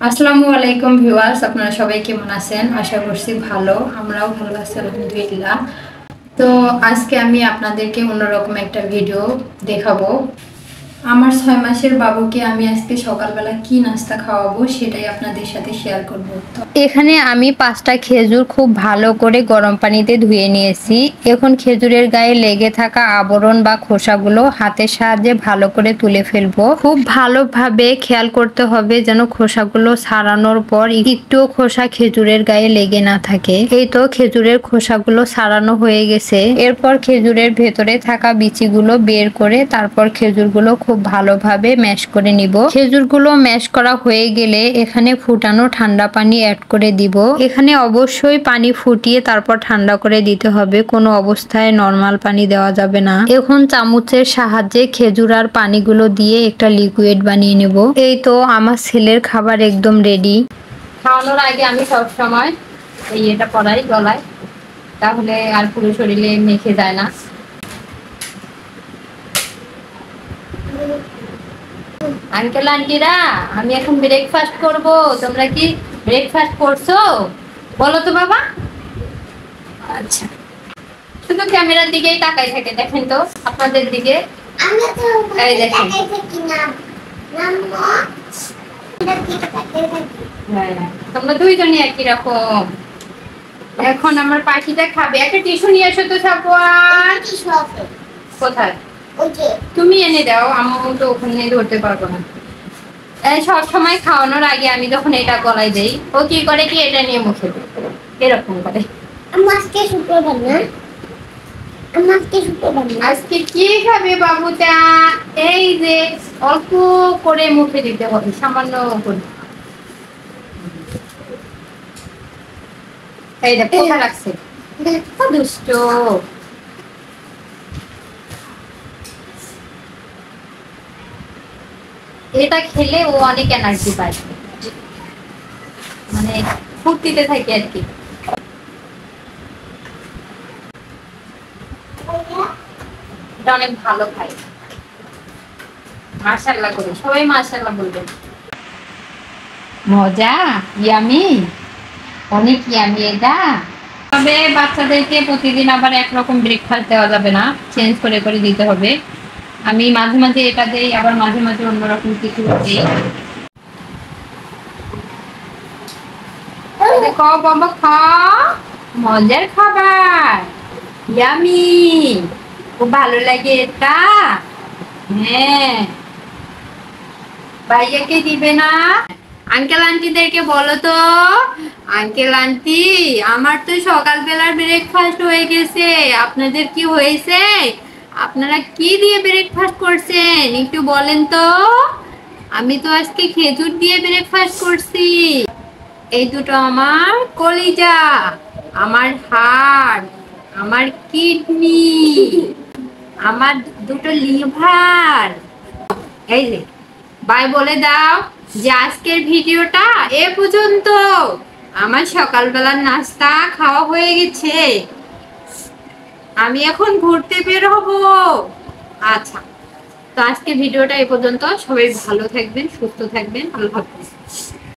আসসালামু আলাইকুম ভিউয়ার্স, আপনারা সবাই কেমন আছেন? আশা করছি ভালো। আমরাও ভালো আছি আলহামদুলিল্লাহ। তো আজকে আমি আপনাদেরকে অন্যরকম একটা ভিডিও দেখাবো। আমার 6 মাসের বাবুকে আমি আজকে সকালবেলা কি নাস্তা খাওয়াবো সেটাই আপনাদের সাথে শেয়ার করব। তো এখানে আমি 5টা খেজুর খুব ভালো করে গরম পানিতে ধুয়ে নিয়েছি। এখন খেজুরের গায়ে লেগে থাকা আবরণ বা খোসাগুলো হাতের সাহায্যে ভালো করে তুলে ফেলবো। খুব ভালোভাবে খেয়াল করতে হবে যেন খোসাগুলো ছাড়ানোর পর একটুও খোসা খেজুরের গায়ে লেগে না থাকে। এই তো খেজুরের খোসাগুলো ছাড়ানো হয়ে গেছে। এরপর খেজুরের ভেতরে থাকা বিচিগুলো বের করে তারপর খেজুরগুলো খুব ভালোভাবে ম্যাশ করে নিব। খেজুরগুলো ম্যাশ করা হয়ে গেলে এখানে ফুটানো ঠান্ডা পানি অ্যাড করে দিব। এখানে অবশ্যই পানি ফুটিয়ে তারপর ঠান্ডা করে দিতে হবে, কোনো অবস্থায় নরমাল পানি দেওয়া যাবে না। এখন চামচের সাহায্যে খেজুর আর পানিগুলো দিয়ে একটা লিকুইড বানিয়ে নেব। এই তো আমার ছেলের খাবার একদম রেডি। খাওয়ানোর আগে আমি সবসময় এটা পরাই গলায়, তাহলে আর পুরো শরীরে মেখে যায় না। আঙ্কেল আন্টিরা, আমি এখন ব্রেকফাস্ট করব। তোমরা কি ব্রেকফাস্ট করছো? বলো তো বাবা। আচ্ছা, শুধু ক্যামেরার দিকেই তাকাই থাকে, দেখেন তো আপনাদের দিকে। এই দেখেন, তোমরা দুইজনই একই রকম। এখন আমার পাখিটা খাবে। একটা টিস্যু নিয়ে এসো তো সাপোয়ার। কোথায়? তুমি এনে দাও, আম্মু তো ওখানে ধরতে পারবো না। সব সময় খাওয়ানোর আগে আমি যখন এটা গলায় দেই, ও কি করে কি এটা নিয়ে মুখে দেয়, এরকম করে। আজকে কি খাবে বাবুটা? এই যে অল্প করে মুখে দিতে হবে, সামান্য করে। এই দেখ কোথায় রাখছে, দুষ্ট। এটা খেলে ও অনেক এনার্জি পায়, মানে ফুর্তিতে থাকে আর কি। এটা অনেক ভালো খায়। মাশাআল্লাহ করে সবাই মাশাআল্লাহ বলবেন। মজা, ইয়ামি, অনেক ইয়ামি এটা। তবে বাচ্চাদেরকে প্রতিদিন আবার একরকম ব্রেকফাস্ট দেওয়া যাবে না, চেঞ্জ করে করে দিতে হবে। আমি মাঝে মাঝে এটা দেই, আবার মাঝে মাঝে অন্যরকম কিছু দিই। দেখো বাবা, খা, মজার খাবার, ইয়ামি, খুব ভালো লাগে এটা। হ্যাঁ, ভাইয়াকে দিবে না? আঙ্কেল আন্টিদেরকে বলো তো, আঙ্কেল আন্টি আমার তো সকালবেলার ব্রেকফাস্ট হয়ে গেছে, আপনাদের কি হয়েছে? আপনারা কি দিয়ে ব্রেকফাস্ট করছেন একটু বলেন তো। আমি তো আজকে খেজুর দিয়ে ব্রেকফাস্ট করছি। এই দুটো আমার কলিজা, আমার হাড়, আমার কিডনি, আমার দুটো লিভার। এই যে বাই বলে দাও যে আজকের ভিডিওটা এ পর্যন্ত। আমার সকালবেলার নাস্তা খাওয়া হয়ে গেছে, আমি এখন ঘুরতে বের হব। আচ্ছা, তো আজকে ভিডিওটা এ পর্যন্ত। সবাই ভালো থাকবেন, সুস্থ থাকবেন, আল্লাহ হাফেজ।